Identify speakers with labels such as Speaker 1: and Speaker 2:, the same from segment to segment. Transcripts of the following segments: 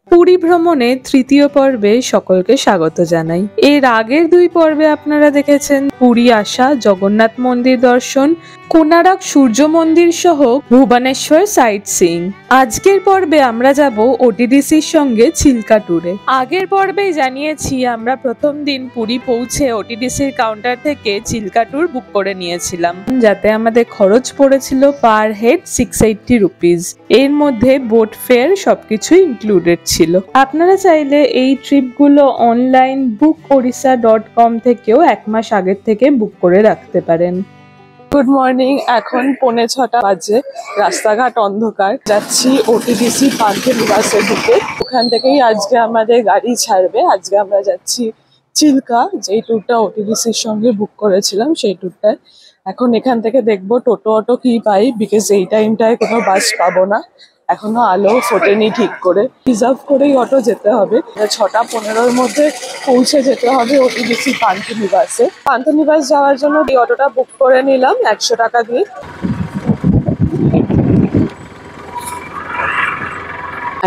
Speaker 1: পুরী ভ্রমণের তৃতীয় পর্বে সকলকে স্বাগত জানাই। এর আগের দুই পর্বে আপনারা দেখেছেন পুরী আসা, জগন্নাথ মন্দির দর্শন, কোনারক সূর্য মন্দির সহ ভুবনেশ্বর সাইট সিইং। আজকের পর্বে আমরা যাব ওটিডিসির সঙ্গে চিল্কা ট্যুরে। আগের পর্বেই জানিয়েছি আমরা প্রথম দিন পুরী পৌঁছে ওটিডিসির কাউন্টার থেকে চিল্কা ট্যুর বুক করে নিয়েছিলাম, যাতে আমাদের খরচ পড়েছিল পার হেড 680 রুপিস। এর মধ্যে বোট ফেয়ার সবকিছুই ইনক্লুডেড ছিল। আপনারা চাইলে এই ট্রিপগুলো অনলাইন bookOrissa.com থেকেও 1 মাস আগের থেকে বুক করে রাখতে পারেন। গুড মর্নিং, এখন 6:45 বাজে। রাস্তাঘাট অন্ধকার। যাচ্ছি ওটিডিসি পান্থনিবাসের দিকে। ওখান থেকেই আজকে আমাদের গাড়ি ছাড়বে। আজকে আমরা যাচ্ছি চিল্কা, যেই ট্যুরটা ওটিডিসির সঙ্গে বুক করেছিলাম সেই ট্যুরটায়। এখন এখান থেকে দেখবো টোটো অটো কি পাই, বিকজ এই টাইমটায় কোনো বাস পাবো না, এখনো আলো ফোটেনি ঠিক করে। রিজার্ভ করেই অটো যেতে হবে। 6:15-র মধ্যে পৌঁছে যেতে হবে ওটিডিসি পান্থনিবাসে। পান্থনিবাস যাওয়ার জন্য এই অটোটা বুক করে নিলাম 100 টাকা দিয়ে।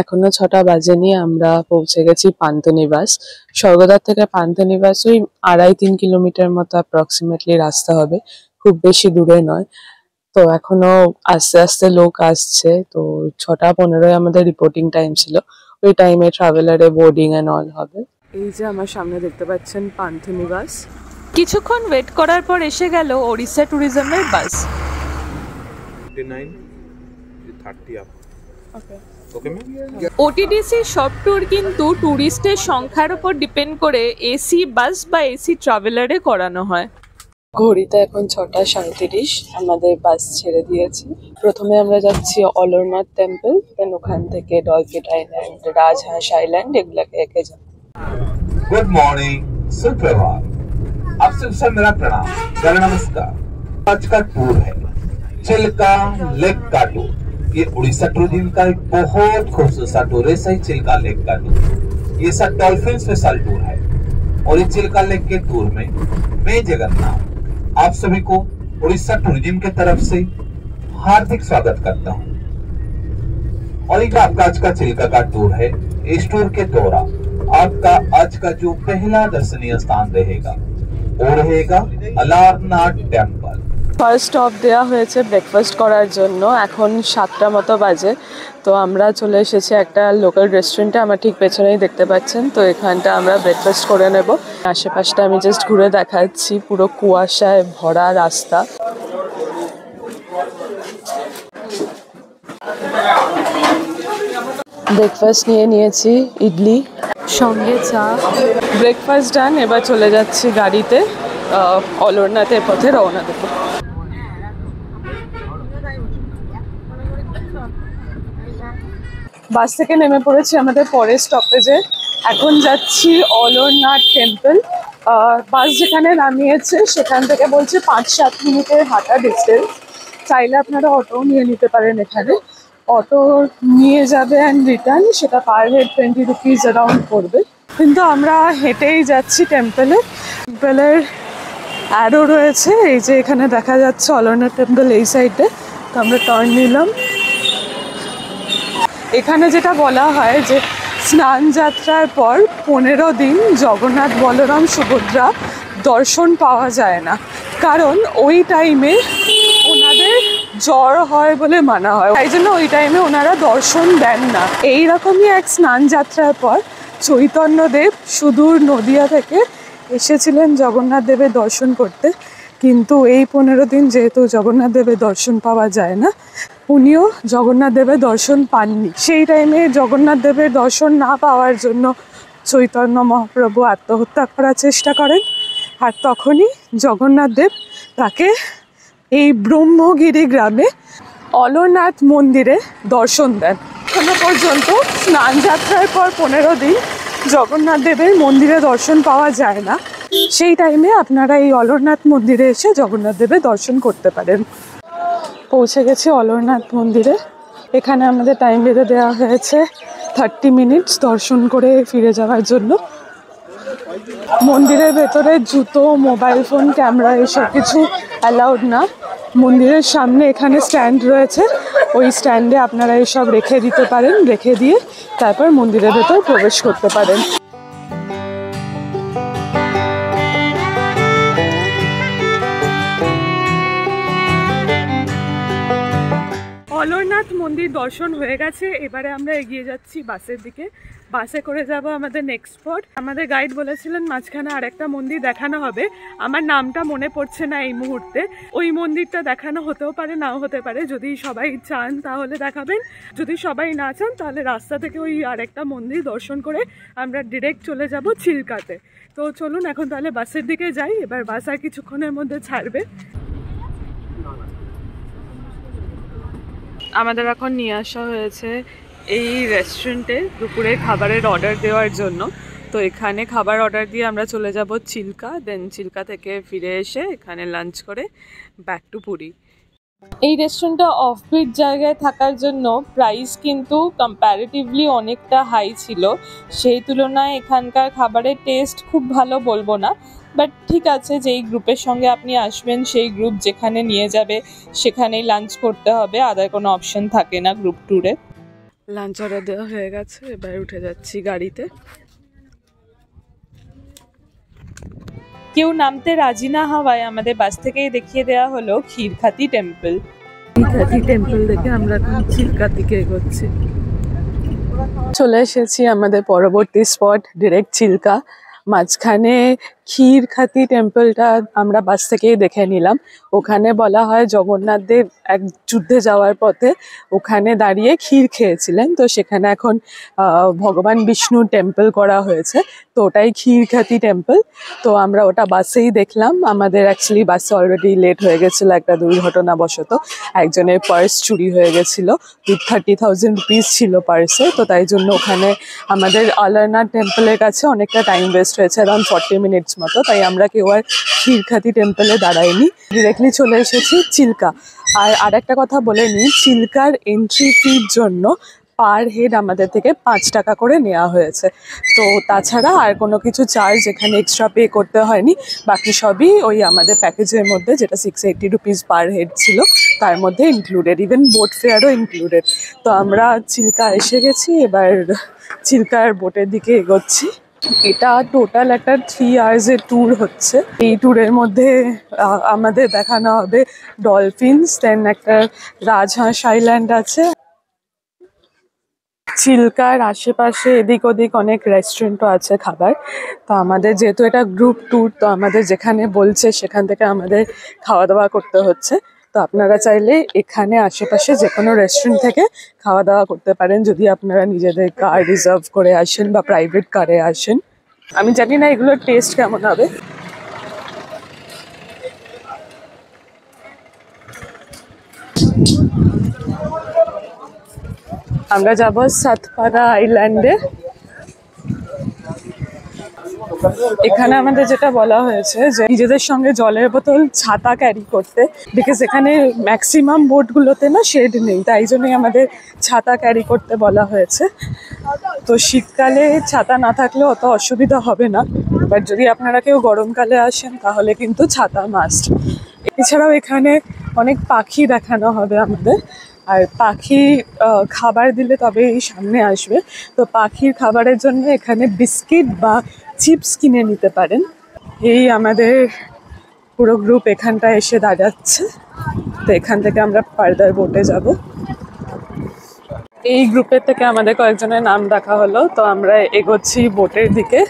Speaker 1: এখনো 6টা বাজেনি, আমরা পৌঁছে গেছি পান্থনিবাস। স্বর্গদ্বার থেকে পান্থনিবাস ওই 2.5-3 কিলোমিটার মতো অ্যাপ্রক্সিমেটলি রাস্তা হবে, খুব বেশি দূরে নয়। তো এখনো আস্তে আস্তে লোক আসছে। তো 6:15 আমাদের রিপোর্টিং টাইম ছিল। ওই টাইমে ট্রাভেলারে বোর্ডিং এন্ড অল হবে। এই যে আমার সামনে দেখতে পাচ্ছেন পান্থনিবাস। কিছুক্ষণ ওয়েট করার পর এসে গেল ওড়িশা ট্যুরিজমের বাস।
Speaker 2: 30 আপ।
Speaker 1: ওকে।
Speaker 2: ওটিডিসি
Speaker 1: সব ট্যুর কিন্তু ট্যুরিস্টের সংখ্যার উপর ডিপেন্ড করে এসি বাস বা এসি ট্রাভেলারে করানো হয়। ঘড়িতে এখন 6:37, আমাদের বাস ছেড়ে দিয়েছে। প্রথমে আমরা যাচ্ছি অলরনাথ টেম্পল, দেন ওখান থেকে ডলফিন আইল্যান্ড, রাজহাঁস আইল্যান্ড, এগুলোকে একে যাব।
Speaker 2: गुड मॉर्निंग, सुप्रभात। आप सबसे मेरा प्रणाम, मेरा नमस्कार। आज का टूर है चिल्का लेक का टूर। ये उड़ीसा टूरिज्म का एक बहुत खूबसूरत टूर है। सही चिल्का लेक का टूर, ये सब डॉल्फिन स्पेशल टूर है। और इस चिल्का लेक के टूर में मैं जगन्नाथ आप सभी को उड़ीसा टूरिज्म के तरफ से हार्दिक स्वागत करता हूँ। और ये आपका आज का चिल्का का टूर है। इस टूर के दौरान आपका आज का जो पहला दर्शनीय स्थान रहेगा वो रहेगा अलारनाथ टेम्पल।
Speaker 1: ফার্স্ট স্টপ দেওয়া হয়েছে ব্রেকফাস্ট করার জন্য। এখন 7টা মতো বাজে। তো আমরা চলে এসেছি একটা লোকাল রেস্টুরেন্টে, আমার ঠিক পেছনেই দেখতে পাচ্ছেন। তো এখানটা আমরা ব্রেকফাস্ট করে নেব। আশেপাশটা আমি জাস্ট ঘুরে দেখাচ্ছি, পুরো কুয়াশায় ভরা রাস্তা। ব্রেকফাস্ট নিয়ে নিয়েছি, ইডলি সঙ্গে চা। ব্রেকফাস্ট ডান, এবার চলে যাচ্ছি গাড়িতে, অলরনাথের পথে রওনা দেবো। বাস থেকে নেমে পড়েছি আমাদের পরের স্টপেজে। এখন যাচ্ছি অলরনাথ টেম্পল। বাস যেখানে নামিয়েছে সেখান থেকে বলছে 5-7 মিনিটের হাঁটা ডিস্টেন্স। চাইলে আপনারা অটো নিয়ে নিতে পারেন। এখানে অটো নিয়ে যাবে অ্যান্ড রিটার্ন, সেটা পার হেড 20 রুপিস অ্যারাউন্ড পড়বে। কিন্তু আমরা হেঁটেই যাচ্ছি টেম্পলে। টেম্পলের অ্যারো রয়েছে, এই যে এখানে দেখা যাচ্ছে অলরনাথ টেম্পল এই সাইডে। তো আমরা টার্ন নিলাম। এখানে যেটা বলা হয় যে স্নান যাত্রার পর 15 দিন জগন্নাথ, বলরাম, সুভদ্রা দর্শন পাওয়া যায় না, কারণ ওই টাইমে ওনাদের জ্বর হয় বলে মানা হয়। তাই জন্য ওই টাইমে ওনারা দর্শন দেন না। এইরকমই এক স্নান যাত্রার পর চৈতন্যদেব সুদূর নদিয়া থেকে এসেছিলেন জগন্নাথ দেবের দর্শন করতে। কিন্তু এই 15 দিন যেহেতু জগন্নাথ দেবের দর্শন পাওয়া যায় না, উনিও জগন্নাথ দেবের দর্শন পাননি। সেই টাইমে জগন্নাথ দেবের দর্শন না পাওয়ার জন্য চৈতন্য মহাপ্রভু আত্মহত্যা করার চেষ্টা করেন। আর তখনই জগন্নাথ দেব তাকে এই ব্রহ্মগিরি গ্রামে অলরনাথ মন্দিরে দর্শন দেন। এখনো পর্যন্ত স্নান যাত্রার পর 15 দিন জগন্নাথ দেবের মন্দিরে দর্শন পাওয়া যায় না। সেই টাইমে আপনারা এই অলরনাথ মন্দিরে এসে জগন্নাথ দেবের দর্শন করতে পারেন। পৌঁছে গেছি অলরনাথ মন্দিরে। এখানে আমাদের টাইম বেঁধে দেওয়া হয়েছে 30 মিনিটস দর্শন করে ফিরে যাওয়ার জন্য। মন্দিরের ভেতরে জুতো, মোবাইল ফোন, ক্যামেরা এসব কিছু অ্যালাউড না। মন্দিরের সামনে এখানে স্ট্যান্ড রয়েছে, ওই স্ট্যান্ডে আপনারা এসব রেখে দিতে পারেন, রেখে দিয়ে তারপর মন্দিরের ভেতর প্রবেশ করতে পারেন। অলরনাথ মন্দির দর্শন হয়ে গেছে, এবারে আমরা এগিয়ে যাচ্ছি বাসের দিকে। বাসে করে যাব আমাদের নেক্সট স্পট। আমাদের গাইড বলেছিলেন মাঝখানে আরেকটা মন্দির দেখানো হবে, আমার নামটা মনে পড়ছে না এই মুহূর্তে। ওই মন্দিরটা দেখানো হতেও পারে, নাও হতে পারে। যদি সবাই চান তাহলে দেখাবেন, যদি সবাই না চান তাহলে রাস্তা থেকে ওই আরেকটা মন্দির দর্শন করে আমরা ডিরেক্ট চলে যাব চিল্কাতে। তো চলুন এখন তাহলে বাসের দিকে যাই, এবার বাস আর কিছুক্ষণের মধ্যে ছাড়বে। আমাদের এখন নিয়ে আসা হয়েছে এই রেস্টুরেন্টে দুপুরে খাবারের অর্ডার দেওয়ার জন্য। তো এখানে খাবার অর্ডার দিয়ে আমরা চলে যাব চিল্কা, দেন চিল্কা থেকে ফিরে এসে এখানে লাঞ্চ করে ব্যাক টু পুরী। এই রেস্টুরেন্টটা অফবিট জায়গায় থাকার জন্য প্রাইস কিন্তু কম্প্যারেটিভলি অনেকটা হাই ছিল, সেই তুলনায় এখানকার খাবারের টেস্ট খুব ভালো বলবো না, বাট ঠিক আছে, যেই গ্রুপের সঙ্গে আপনি আসবেন সেই গ্রুপ যেখানে নিয়ে যাবে সেখানেই লাঞ্চ করতে হবে, আদার কোনো অপশন থাকে না গ্রুপ ট্যুরে। লাঞ্চ অর্ডার দেওয়া হয়ে গেছে, এবার উঠে যাচ্ছি গাড়িতে। কেউ নামতে রাজি না হওয়ায় আমাদের বাস থেকেই দেখিয়ে দেওয়া হলো ক্ষীরখাতি টেম্পল। ক্ষীরখাতি টেম্পল দেখে আমরা এখন চিল্কার দিকে এগোচ্ছি। চলে এসেছি আমাদের পরবর্তী স্পট, ডিরেক্ট চিল্কা। মাঝখানে ক্ষীরখাতি টেম্পলটা আমরা বাস থেকেই দেখে নিলাম। ওখানে বলা হয় জগন্নাথ দেব এক যুদ্ধে যাওয়ার পথে ওখানে দাঁড়িয়ে ক্ষীর খেয়েছিলেন, তো সেখানে এখন ভগবান বিষ্ণুর টেম্পল করা হয়েছে, তো ওটাই ক্ষীরখাতি টেম্পল। তো আমরা ওটা বাসেই দেখলাম। আমাদের অ্যাকচুয়ালি বাসে অলরেডি লেট হয়ে গেছিলো একটা দুর্ঘটনাবশত, একজনের পার্স চুরি হয়ে গেছিলো, 30,000 রুপিস ছিল পার্সে। তো তাই জন্য ওখানে আমাদের অলরনাথ টেম্পলের কাছে অনেকটা টাইম ওয়েস্ট হয়েছে, অ্যারাউন্ড 40 মিনিটস মতো। তাই আমরা কেউ আর ক্ষীরখাতি টেম্পলে দাঁড়াইনি, ডিরেক্টলি চলে এসেছি চিল্কা। আর একটা কথা বলে নিই, চিল্কার এন্ট্রি ফির জন্য পার হেড আমাদের থেকে 5 টাকা করে নেওয়া হয়েছে। তো তাছাড়া আর কোনো কিছু চার্জ এখানে এক্সট্রা পে করতে হয়নি, বাকি সবই ওই আমাদের প্যাকেজের মধ্যে, যেটা 680 রুপিস পার হেড ছিল তার মধ্যে ইনক্লুডেড, ইভেন বোট ফেয়ারও ইনক্লুডেড। তো আমরা চিল্কা এসে গেছি, এবার চিল্কার বোটের দিকে এগোচ্ছি। এটা টোটাল একটা 3 আওয়ার্সের ট্যুর হচ্ছে। এই ট্যুরের মধ্যে আমাদের দেখানো হবে ডলফিনস, দেন একটা রাজহাঁস আইল্যান্ড আছে। চিল্কার আশেপাশে এদিক ওদিক অনেক রেস্টুরেন্টও আছে খাবার। তো আমাদের যেহেতু এটা গ্রুপ ট্যুর, তো আমাদের যেখানে বলছে সেখান থেকে আমাদের খাওয়া দাওয়া করতে হচ্ছে। তো আপনারা চাইলে এখানে আশেপাশে যে কোনো রেস্টুরেন্ট থেকে খাওয়া দাওয়া করতে পারেন, যদি আপনারা নিজেদের কার রিজার্ভ করে আসেন বা প্রাইভেট কারে আসেন। আমি জানি না এগুলোর টেস্ট কেমন হবে। আমরা যাব সাতপাড়া আইল্যান্ডে। এখানে আমাদের যেটা বলা হয়েছে যে নিজেদের সঙ্গে জলের বোতল, ছাতা ক্যারি করতে, বিকজ এখানে ম্যাক্সিমাম বোটগুলোতে না শেড নেই, তাই জন্যই আমাদের ছাতা ক্যারি করতে বলা হয়েছে। তো শীতকালে ছাতা না থাকলে অত অসুবিধা হবে না, বাট যদি আপনারা কেউ গরমকালে আসেন তাহলে কিন্তু ছাতা মাস্ট। এছাড়াও এখানে অনেক পাখি দেখানো হবে আমাদের, আর পাখি খাবার দিলে তবেই সামনে আসবে। তো পাখির খাবারের জন্য এখানে বিস্কিট বা চিপস কিনে নিতে পারেন। এই আমাদের পুরো গ্রুপ এখানটায় এসে দাঁড়াচ্ছে। তো এখান থেকে আমরা ফার্দার বোটে যাব। এই গ্রুপের থেকে আমাদের কয়েকজনের নাম দেখা হলো, তো আমরা এগোচ্ছি বোটের দিকে,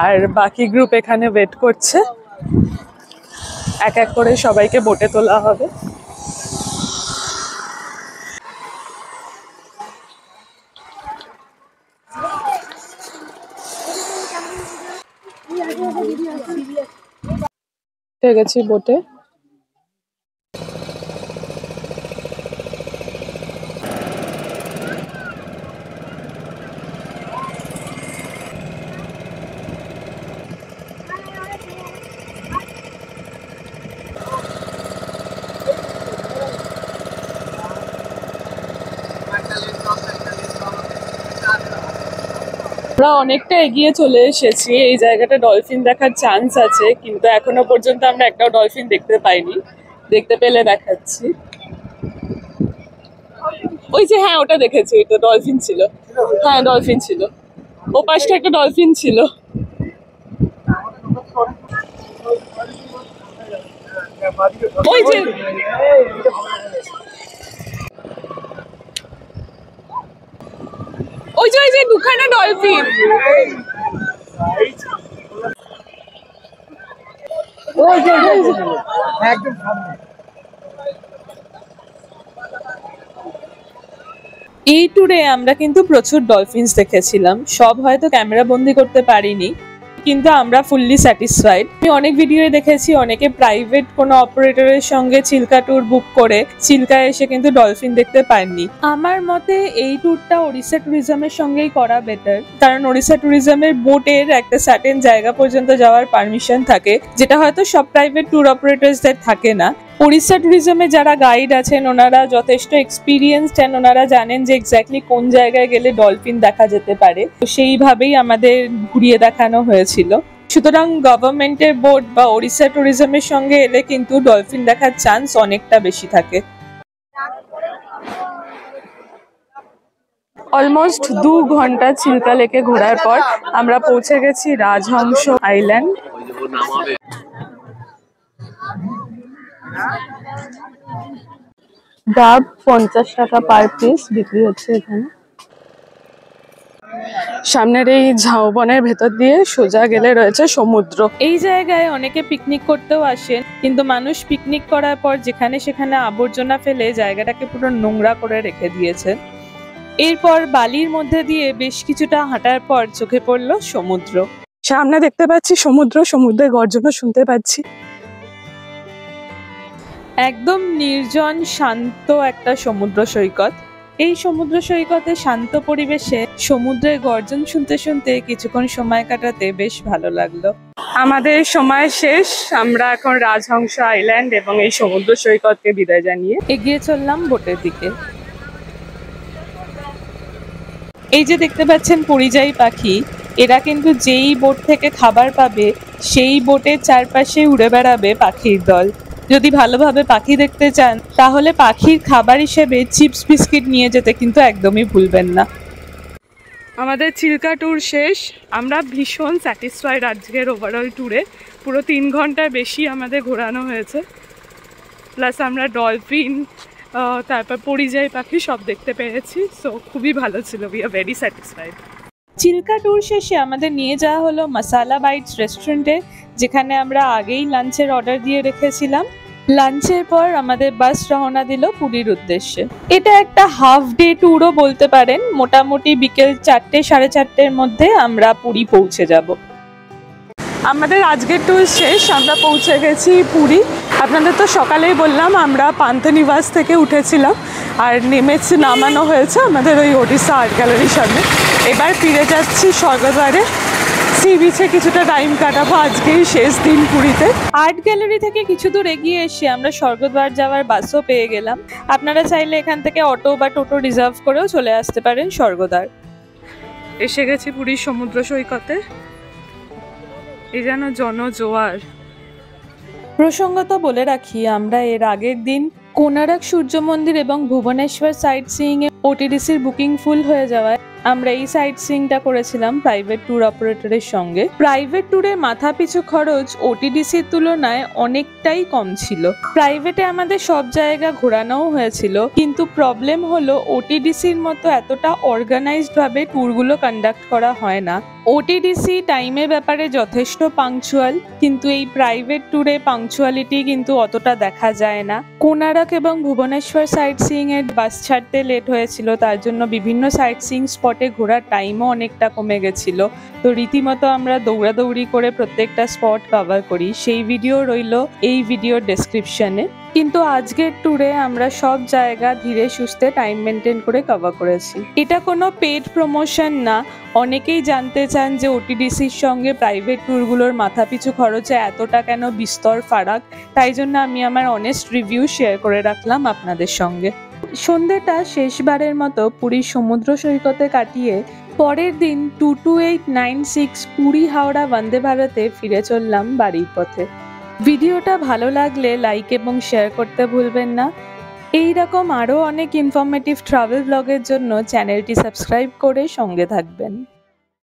Speaker 1: আর বাকি গ্রুপ এখানে ওয়েট করছে। এক এক করে সবাইকে বোটে তোলা হবে। গেছি বোটে। আমরা অনেকটা এগিয়ে চলে এসেছি। এই জায়গাটা ডলফিন দেখার চান্স আছে, কিন্তু এখনো পর্যন্ত আমরা একটাও ডলফিন দেখতে পাইনি। দেখতে পেলে দেখাচ্ছি। ওই যে হ্যাঁ ওটা দেখেছি, ওইটা ডলফিন ছিল। হ্যাঁ ডলফিন ছিল, ও পাশটা একটা ডলফিন ছিল। ওই যে ওই যে দুখানা ডলফিন। এই ট্যুরে আমরা কিন্তু প্রচুর ডলফিনস দেখেছিলাম, সব হয়তো ক্যামেরা বন্দি করতে পারিনি, কিন্তু আমরা ফুললি স্যাটিসফাইড। আমি অনেক ভিডিওয়ে দেখেছি অনেকে প্রাইভেট কোনো অপারেটরের সঙ্গে চিল্কা ট্যুর বুক করে চিল্কায় এসে কিন্তু ডলফিন দেখতে পাননি। আমার মতে এই ট্যুরটা ওড়িশা ট্যুরিজমের সঙ্গেই করা বেটার, কারণ ওড়িশা ট্যুরিজমের বোটের একটা সার্টেন জায়গা পর্যন্ত যাওয়ার পারমিশন থাকে, যেটা হয়তো সব প্রাইভেট ট্যুর অপারেটরসদের থাকে না। ওড়িশা ট্যুরিজমে যারা গাইড আছেন ওনারা যথেষ্ট এক্সপিরিয়েন্সড অ্যান্ড ওনারা জানেন যে এক্স্যাক্টলি কোন জায়গায় গেলে ডলফিন দেখা যেতে পারে, তো সেইভাবেই আমাদের ঘুরিয়ে দেখানো হয়েছিল। সুতরাং গভর্নমেন্টের বোট বা ওড়িশা ট্যুরিজমের সঙ্গে এলে কিন্তু ডলফিন দেখার চান্স অনেকটা বেশি থাকে। অলমোস্ট 2 ঘন্টা চিল্কা লেকে ঘোরার পর আমরা পৌঁছে গেছি রাজহংস আইল্যান্ড। ডাব 50 টাকা পার পিস বিক্রি হচ্ছে এখানে। সামনের এই ঝাউবনের ভেতর দিয়ে সোজা গেলে রয়েছে সমুদ্র। এই জায়গায় অনেকে পিকনিক করতেও আসেন, কিন্তু মানুষ পিকনিক করার পর যেখানে সেখানে আবর্জনা ফেলে জায়গাটাকে পুরো নোংরা করে রেখে দিয়েছে। এরপর বালির মধ্যে দিয়ে বেশ কিছুটা হাঁটার পর চোখে পড়লো সমুদ্র। সামনে দেখতে পাচ্ছি সমুদ্র, সমুদ্রের গর্জনও শুনতে পাচ্ছি। একদম নির্জন শান্ত একটা সমুদ্র সৈকত। এই সমুদ্র সৈকতে শান্ত পরিবেশে সমুদ্রের গর্জন শুনতে শুনতে কিছুক্ষণ সময় কাটাতে বেশ ভালো লাগলো। আমাদের সময় শেষ, আমরা এখন রাজহংস আইল্যান্ড এবং এই সমুদ্র সৈকতকে বিদায় জানিয়ে এগিয়ে চললাম বোটের দিকে। এই যে দেখতে পাচ্ছেন পরিযায়ী পাখি, এরা কিন্তু যেই বোট থেকে খাবার পাবে সেই বোটের চারপাশে উড়ে বেড়াবে পাখির দল। যদি ভালোভাবে পাখি দেখতে চান তাহলে পাখির খাবার হিসেবে চিপস বিস্কিট নিয়ে যেতে কিন্তু একদমই ভুলবেন না। আমাদের চিল্কা ট্যুর শেষ, আমরা ভীষণ স্যাটিসফাইড আজকের ওভারঅল ট্যুরে। পুরো 3 ঘন্টার বেশি আমাদের ঘোরানো হয়েছে, প্লাস আমরা ডলফিন তারপর পরিযায়ী পাখি সব দেখতে পেরেছি। সো খুবই ভালো ছিল, we are very satisfied. Chilika tour শেষে আমাদের নিয়ে যাওয়া হলো মাসালা বাইটস রেস্টুরেন্টে, যেখানে আমরা আগেই লাঞ্চের অর্ডার দিয়ে রেখেছিলাম। লাঞ্চের পর আমাদের বাস রওনা দিল পুরীর উদ্দেশ্যে। এটা একটা হাফ ডে ট্যুরও বলতে পারেন, মোটামুটি বিকেল 4টে সাড়ে 4টের মধ্যে আমরা পুরী পৌঁছে যাব। আমাদের আজকের ট্যুর শেষ, আমরা পৌঁছে গেছি পুরী। আপনাদের তো সকালেই বললাম আমরা পান্থনিবাস থেকে উঠেছিলাম আর নামানো হয়েছে আমাদের ওই ওড়িশা আর্ট গ্যালারির সামনে। এবার ফিরে যাচ্ছি স্বর্গদ্বারে, সি বিচে কিছুটা টাইম কাটাবো, আজকেই শেষ দিন পুরীতে। আর্ট গ্যালারি থেকে কিছু দূর এগিয়ে এসে আমরা স্বর্গদ্বার যাওয়ার বাসও পেয়ে গেলাম। আপনারা চাইলে এখান থেকে অটো বা টোটো রিজার্ভ করেও চলে আসতে পারেন স্বর্গদ্বার। এসে গেছি পুরীর সমুদ্র সৈকতে, এই যেন জনজোয়ার। প্রসঙ্গত বলে রাখি, আমরা এর আগের দিন কোনারক সূর্য মন্দির এবং ভুবনেশ্বর সাইট সিইং এ ওটিডিসির বুকিং ফুল হয়ে যাওয়ায় আমরা এই সাইট সিইংটা করেছিলাম প্রাইভেট ট্যুর অপারেটরের সঙ্গে। প্রাইভেট ট্যুরে মাথাপিছু খরচ ওটিডিসির তুলনায় অনেকটাই কম ছিল। প্রাইভেটে আমাদের সব জায়গা ঘোরানোও হয়েছিল, কিন্তু প্রবলেম হলো ওটিডিসির মতো এতটা অর্গানাইজড ভাবে ট্যুরগুলো কন্ডাক্ট করা হয় না। ওটিডিসি টাইমের ব্যাপারে যথেষ্ট পাংচুয়াল, কিন্তু এই প্রাইভেট ট্যুরে পাংচুয়ালিটি কিন্তু অতটা দেখা যায় না। কোনারক এবং ভুবনেশ্বর সাইট সিইং এর বাস ছাড়তে লেট হয়েছিল, তার জন্য বিভিন্ন সাইট সিইং স্পটে ঘোরার টাইমও অনেকটা কমে গেছিল। তো রীতিমতো আমরা দৌড়াদৌড়ি করে প্রত্যেকটা স্পট কভার করি, সেই ভিডিও রইল এই ভিডিওর ডেসক্রিপশনে। কিন্তু আজকের ট্যুরে আমরা সব জায়গা ধীরে সুস্থে টাইম মেনটেন করে কভার করেছি। এটা কোনো পেড প্রমোশন না। অনেকেই জানতে চান যে ওটিডিসির সঙ্গে প্রাইভেট ট্যুরগুলোর মাথাপিছু খরচে এতটা কেন বিস্তর ফারাক, তাই জন্য আমি আমার অনেস্ট রিভিউ শেয়ার করে রাখলাম আপনাদের সঙ্গে। সন্ধ্যেটা শেষবারের মতো পুরীর সমুদ্র সৈকতে কাটিয়ে পরের দিন 22896 পুরী হাওড়া বন্দে ভারতে ফিরে চললাম বাড়ির পথে। ভিডিওটা ভালো লাগলে লাইক এবং শেয়ার করতে ভুলবেন না। এই রকম আরও অনেক ইনফরমেটিভ ট্রাভেল ব্লগের জন্য চ্যানেলটি সাবস্ক্রাইব করে সঙ্গে থাকবেন।